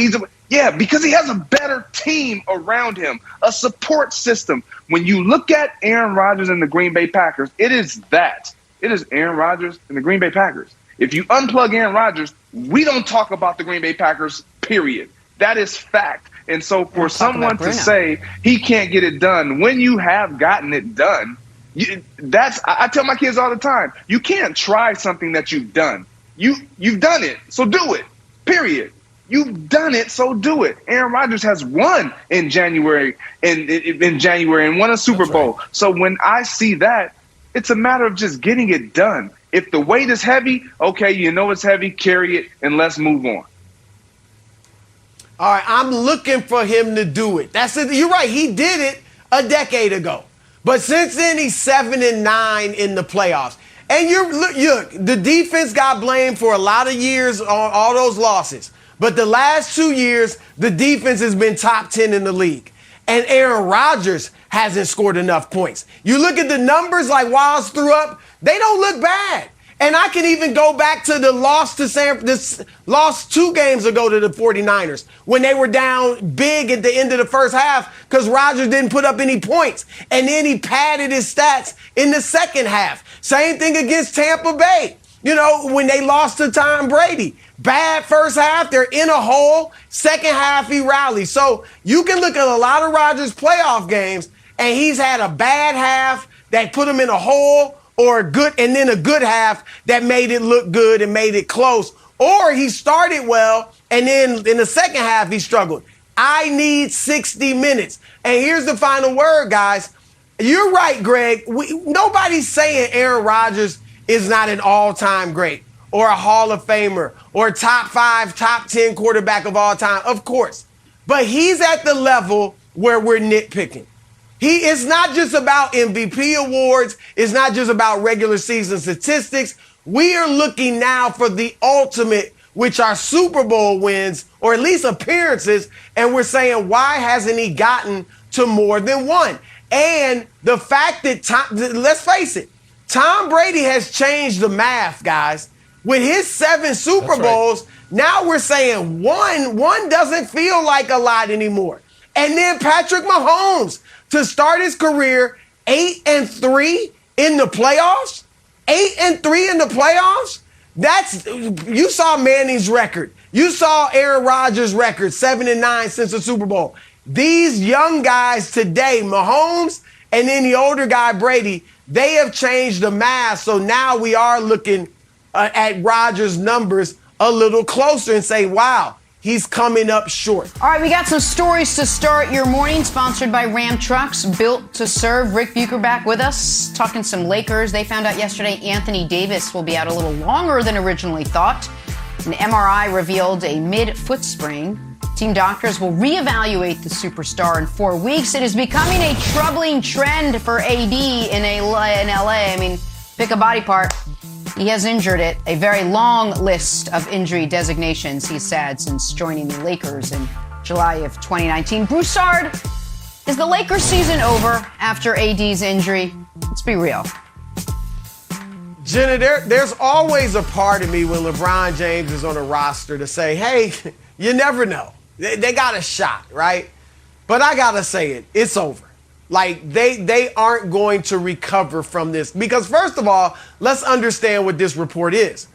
Because he has a better team around him, a support system. When you look at Aaron Rodgers and the Green Bay Packers, it is that. It is Aaron Rodgers and the Green Bay Packers. If you unplug Aaron Rodgers, we don't talk about the Green Bay Packers, period. That is fact. And so for someone to say he can't get it done when you have gotten it done, I tell my kids all the time, you can't try something that you've done. You've done it, so do it, period. You've done it, so do it. Aaron Rodgers has won in January and won a Super Bowl. Right. So when I see that, it's a matter of just getting it done. If the weight is heavy, okay, it's heavy, carry it, and let's move on. All right, I'm looking for him to do it. That's it. You're right. He did it a decade ago. But since then, he's 7-9 in the playoffs. And look, the defense got blamed for a lot of years on all those losses. But the last 2 years, the defense has been top 10 in the league. And Aaron Rodgers hasn't scored enough points. You look at the numbers like Wiles threw up, they don't look bad. And I can even go back to the loss 2 games ago to the 49ers when they were down big at the end of the first half because Rodgers didn't put up any points. And then he padded his stats in the second half. Same thing against Tampa Bay. You know, when they lost to Tom Brady. Bad first half, they're in a hole. Second half, he rallies. So you can look at a lot of Rodgers' playoff games, and he's had a bad half that put him in a hole, or a good half that made it look good and made it close. Or he started well, and then in the second half, he struggled. I need 60 minutes. And here's the final word, guys. You're right, Greg. Nobody's saying Aaron Rodgers is not an all-time great or a Hall of Famer or top 5, top 10 quarterback of all time. Of course. But he's at the level where we're nitpicking. It's not just about MVP awards. It's not just about regular season statistics. We are looking now for the ultimate, which are Super Bowl wins or at least appearances. And we're saying, why hasn't he gotten to more than one? And the fact that, let's face it, Tom Brady has changed the math, guys. With his 7 Super Bowls, now we're saying one doesn't feel like a lot anymore. And then Patrick Mahomes, to start his career 8-3 in the playoffs, 8-3 in the playoffs. You saw Manning's record. You saw Aaron Rodgers' record, 7-9 since the Super Bowl. These young guys today, Mahomes and then the older guy Brady, they have changed the math. So now we are looking at Rodgers' numbers a little closer and say, wow, he's coming up short. All right, we got some stories to start your morning, sponsored by Ram Trucks, built to serve. Rick Bucher back with us, talking some Lakers. They found out yesterday Anthony Davis will be out a little longer than originally thought. An MRI revealed a mid-foot sprain. Team doctors will reevaluate the superstar in 4 weeks. It is becoming a troubling trend for AD in LA. I mean, pick a body part. He has injured it. A very long list of injury designations he's had since joining the Lakers in July of 2019. Broussard, is the Lakers season over after AD's injury? Let's be real. Jenna, there's always a part of me when LeBron James is on a roster to say, hey, you never know. They got a shot, right? But I got to say it. It's over. Like, they aren't going to recover from this. Because, first of all, let's understand what this report is.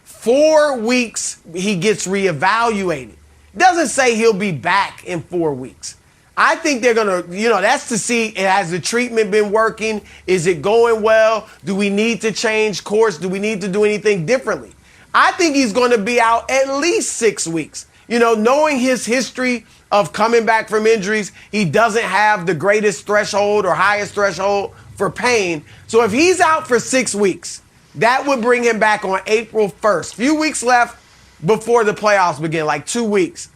4 weeks, he gets reevaluated. Doesn't say he'll be back in 4 weeks. I think they're going to, that's to see, has the treatment been working? Is it going well? Do we need to change course? Do we need to do anything differently? I think he's going to be out at least 6 weeks. Knowing his history of coming back from injuries, he doesn't have the greatest threshold or highest threshold for pain. So if he's out for 6 weeks, that would bring him back on April 1st. Few weeks left before the playoffs begin, like 2 weeks.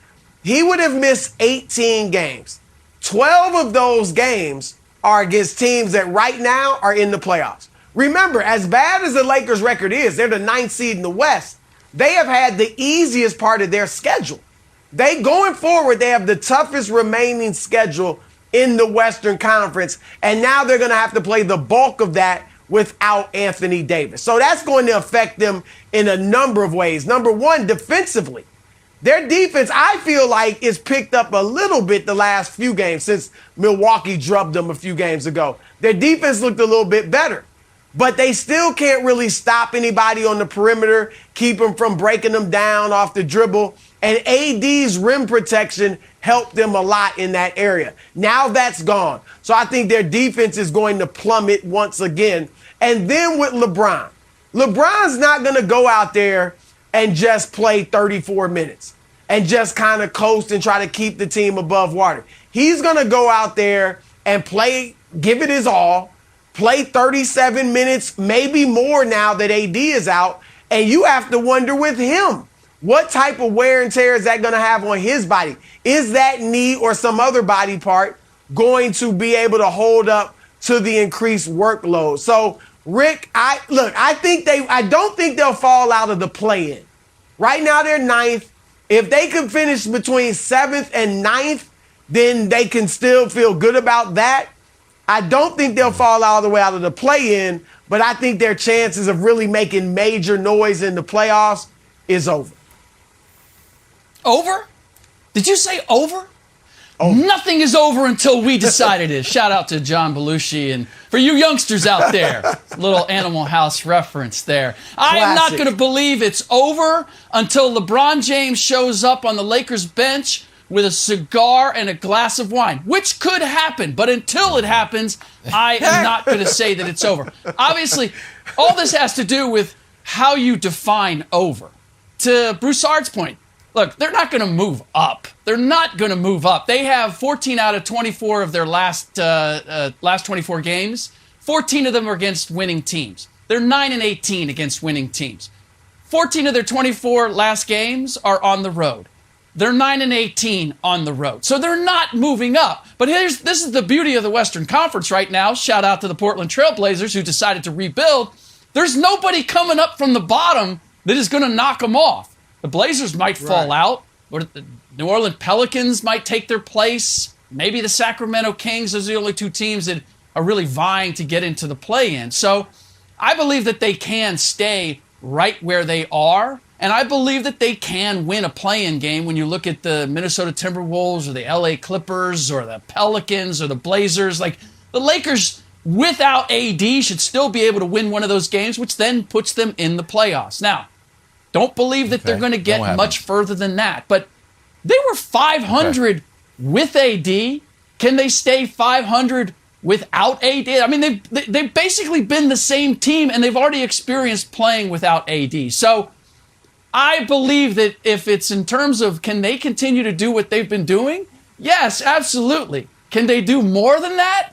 He would have missed 18 games. 12 of those games are against teams that right now are in the playoffs. Remember, as bad as the Lakers' record is, they're the 9th seed in the West. They have had the easiest part of their schedule. Going forward, they have the toughest remaining schedule in the Western Conference, and now they're going to have to play the bulk of that without Anthony Davis. So that's going to affect them in a number of ways. Number one, defensively. Their defense, I feel like, is picked up a little bit the last few games since Milwaukee drubbed them a few games ago. Their defense looked a little bit better. But they still can't really stop anybody on the perimeter, keep them from breaking them down off the dribble. And AD's rim protection helped them a lot in that area. Now that's gone. So I think their defense is going to plummet once again. And then with LeBron's not going to go out there and just play 34 minutes and just kind of coast and try to keep the team above water. He's going to go out there and play, give it his all, play 37 minutes, maybe more now that AD is out. And you have to wonder with him, what type of wear and tear is that going to have on his body? Is that knee or some other body part going to be able to hold up to the increased workload. So, Rick, I don't think they'll fall out of the play-in. Right now they're 9th. If they can finish between 7th and 9th, then they can still feel good about that. I don't think they'll fall all the way out of the play-in, but I think their chances of really making major noise in the playoffs is over. Over? Did you say over? Over. Nothing is over until we decide it is. Shout out to John Belushi. And for you youngsters out there, little Animal House reference there. I am not going to believe it's over until LeBron James shows up on the Lakers bench with a cigar and a glass of wine, which could happen. But until it happens, I am not going to say that it's over. Obviously, all this has to do with how you define over. To Broussard's point, look, they're not going to move up. They're not going to move up. They have 14 out of 24 of their last 24 games. 14 of them are against winning teams. They're 9-18 against winning teams. 14 of their 24 last games are on the road. They're 9-18 on the road. So they're not moving up. But this is the beauty of the Western Conference right now. Shout out to the Portland Trail Blazers who decided to rebuild. There's nobody coming up from the bottom that is going to knock them off. The Blazers might fall out, or the New Orleans Pelicans might take their place. Maybe the Sacramento Kings. Those are the only two teams that are really vying to get into the play-in. So I believe that they can stay right where they are, and I believe that they can win a play-in game when you look at the Minnesota Timberwolves or the LA Clippers or the Pelicans or the Blazers. Like, the Lakers, without AD, should still be able to win one of those games, which then puts them in the playoffs. Now, don't believe that they're going to get much further than that. But they were 500 with AD. Can they stay 500 without AD? I mean, they've basically been the same team, and they've already experienced playing without AD. So I believe that if it's in terms of can they continue to do what they've been doing, yes, absolutely. Can they do more than that?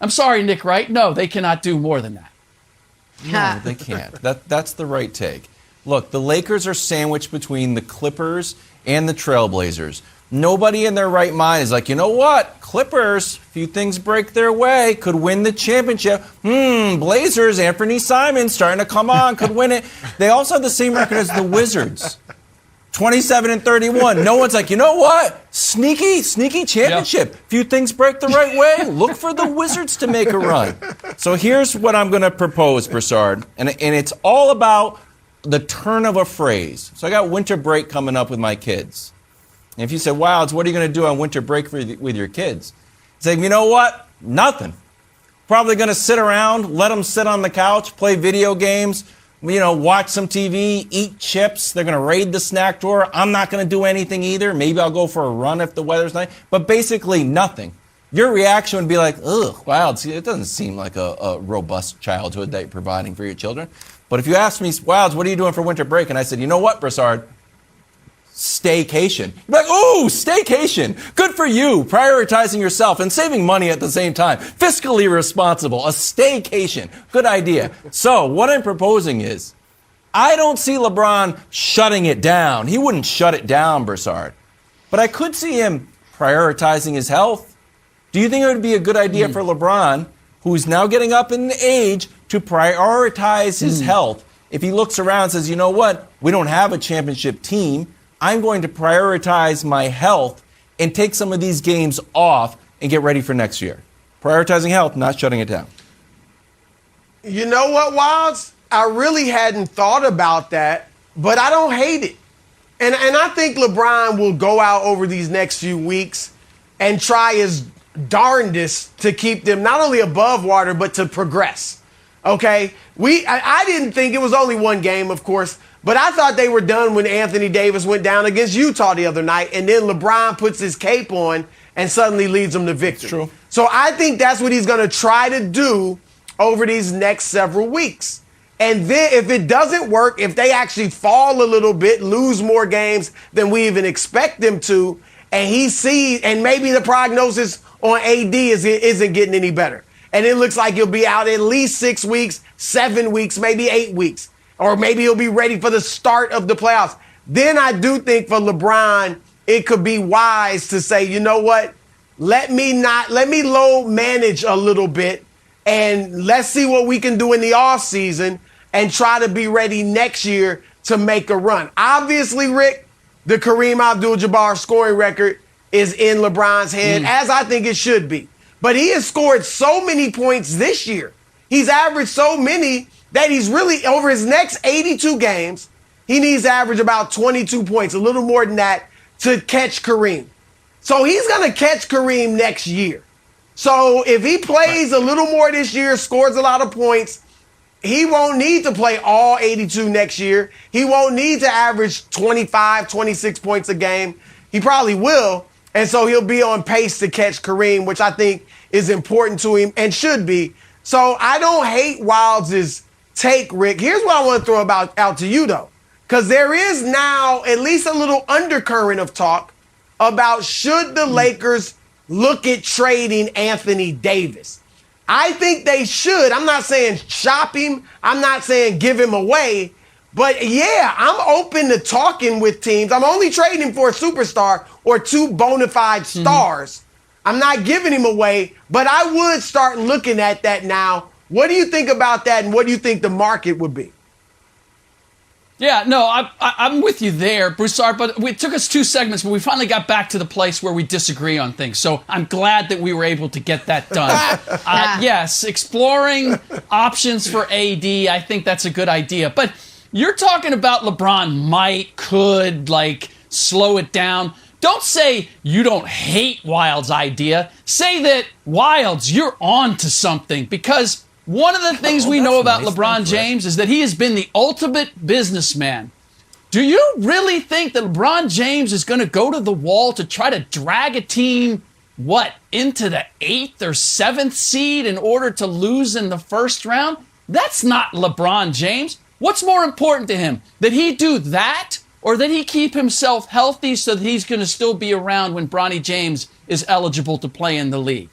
I'm sorry, Nick Wright. No, they cannot do more than that. No, they can't. That's the right take. Look, the Lakers are sandwiched between the Clippers and the Trailblazers. Nobody in their right mind is like, you know what? Clippers, a few things break their way, could win the championship. Blazers, Anthony Simon starting to come on, could win it. They also have the same record as the Wizards. 27-31. No one's like, you know what? Sneaky championship. Few things break the right way. Look for the Wizards to make a run. So here's what I'm going to propose, Broussard, and it's all about the turn of a phrase. So I got winter break coming up with my kids. And if you say, wow, what are you going to do on winter break with your kids? Say, you know what? Nothing. Probably going to sit around, let them sit on the couch, play video games, watch some TV, eat chips. They're going to raid the snack drawer. I'm not going to do anything either. Maybe I'll go for a run if the weather's nice. But basically nothing. Your reaction would be like, ugh, wow, it doesn't seem like a robust childhood that you're providing for your children. But if you ask me, Wilds, what are you doing for winter break? And I said, you know what, Broussard? Staycation. You're like, ooh, staycation. Good for you. Prioritizing yourself and saving money at the same time. Fiscally responsible. A staycation. Good idea. So what I'm proposing is, I don't see LeBron shutting it down. He wouldn't shut it down, Broussard. But I could see him prioritizing his health. Do you think it would be a good idea for LeBron, who's now getting up in age, to prioritize his health? If he looks around and says, you know what, we don't have a championship team, I'm going to prioritize my health and take some of these games off and get ready for next year. Prioritizing health, not shutting it down. You know what, Wilds? I really hadn't thought about that, but I don't hate it. And I think LeBron will go out over these next few weeks and try his darndest to keep them not only above water, but to progress. Okay? I didn't think it was only one game, of course, but I thought they were done when Anthony Davis went down against Utah the other night, and then LeBron puts his cape on and suddenly leads them to victory. True. So I think that's what he's going to try to do over these next several weeks. And then if it doesn't work, if they actually fall a little bit, lose more games than we even expect them to, and he sees, and maybe the prognosis on AD isn't getting any better, and it looks like he'll be out at least 6 weeks, 7 weeks, maybe 8 weeks, or maybe he'll be ready for the start of the playoffs, then I do think for LeBron, it could be wise to say, you know what, let me low manage a little bit and let's see what we can do in the offseason and try to be ready next year to make a run. Obviously, Rick, the Kareem Abdul-Jabbar scoring record is in LeBron's hand, as I think it should be. But he has scored so many points this year. He's averaged so many that he's really, over his next 82 games, he needs to average about 22 points, a little more than that, to catch Kareem. So he's going to catch Kareem next year. So if he plays a little more this year, scores a lot of points, he won't need to play all 82 next year. He won't need to average 25, 26 points a game. He probably will. And so he'll be on pace to catch Kareem, which I think is important to him and should be. So I don't hate Wilds' take, Rick. Here's what I want to throw out to you, though, because there is now at least a little undercurrent of talk about should the Lakers look at trading Anthony Davis. I think they should. I'm not saying shop him. I'm not saying give him away. But, yeah, I'm open to talking with teams. I'm only trading him for a superstar or two bona fide stars. I'm not giving him away, but I would start looking at that now. What do you think about that, and what do you think the market would be? Yeah, no, I'm with you there, Broussard, but it took us 2 segments, but we finally got back to the place where we disagree on things. So I'm glad that we were able to get that done. Yes, exploring options for AD, I think that's a good idea. But you're talking about LeBron might, could, slow it down. Don't say you don't hate Wild's idea. Say that, Wilds, you're on to something, because one of the things we know about LeBron James is that he has been the ultimate businessman. Do you really think that LeBron James is going to go to the wall to try to drag a team, into the 8th or 7th seed in order to lose in the first round? That's not LeBron James. What's more important to him? That he do that, or that he keep himself healthy so that he's going to still be around when Bronny James is eligible to play in the league?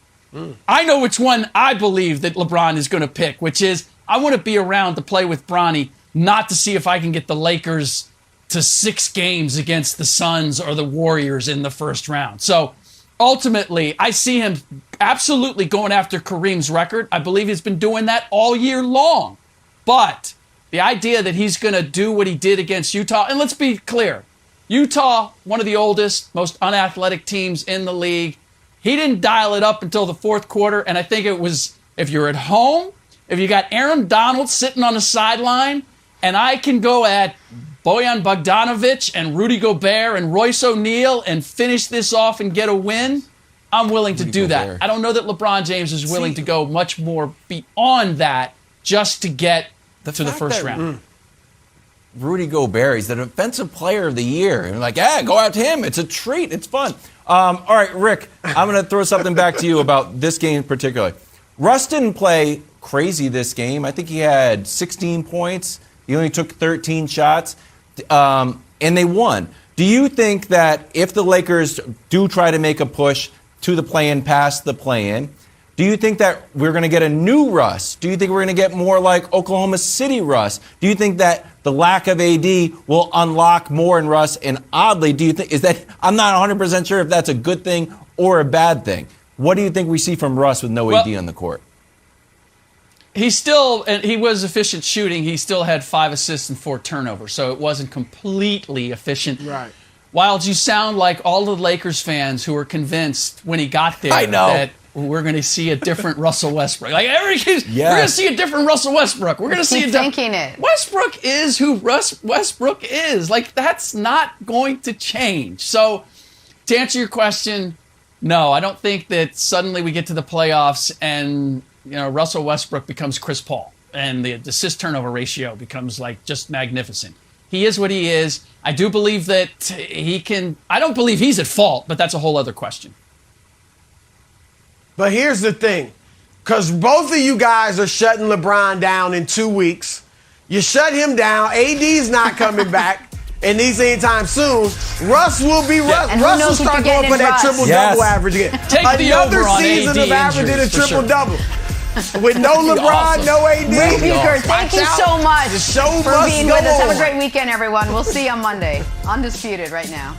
I know which one I believe that LeBron is going to pick, which is I want to be around to play with Bronny, not to see if I can get the Lakers to 6 games against the Suns or the Warriors in the first round. So ultimately, I see him absolutely going after Kareem's record. I believe he's been doing that all year long. But the idea that he's going to do what he did against Utah, and let's be clear, Utah, one of the oldest, most unathletic teams in the league, he didn't dial it up until the 4th quarter, and I think it was, if you're at home, if you got Aaron Donald sitting on the sideline, and I can go at Bojan Bogdanovic and Rudy Gobert and Royce O'Neal and finish this off and get a win, I'm willing to do that. I don't know that LeBron James is willing to go much more beyond that just to get to the first round. Rudy Gobert, he's the defensive player of the year. And go after him. It's a treat. It's fun. All right, Rick, I'm going to throw something back to you about this game in particular. Russ didn't play crazy this game. I think he had 16 points. He only took 13 shots, and they won. Do you think that if the Lakers do try to make a push to the play-in, past the play-in, do you think that we're going to get a new Russ? Do you think we're going to get more like Oklahoma City Russ? Do you think that the lack of AD will unlock more in Russ? And oddly, do you think I'm not 100% sure if that's a good thing or a bad thing. What do you think we see from Russ with no AD on the court? He was efficient shooting. He still had 5 assists and 4 turnovers, so it wasn't completely efficient. Right. Wilds, you sound like all the Lakers fans who were convinced when he got there that we're going to see a different Russell Westbrook. We're going to see a different Russell Westbrook. We're going to see a thinking it. Westbrook is who Westbrook is. That's not going to change. So, to answer your question, no, I don't think that suddenly we get to the playoffs and Russell Westbrook becomes Chris Paul and the assist turnover ratio becomes just magnificent. He is what he is. I do believe that he can. I don't believe he's at fault, but that's a whole other question. But here's the thing, because both of you guys are shutting LeBron down in 2 weeks. You shut him down. AD's not coming back, and these anytime soon. Russ will be Russ. And Russ will start going for that triple-double average again. Take another the over season on AD of averaging a triple-double. With no LeBron, awesome. No AD. Rick Bucher, thank you so much The show for must being go with us. Have a on. great weekend, everyone. We'll see you on Monday. Undisputed right now.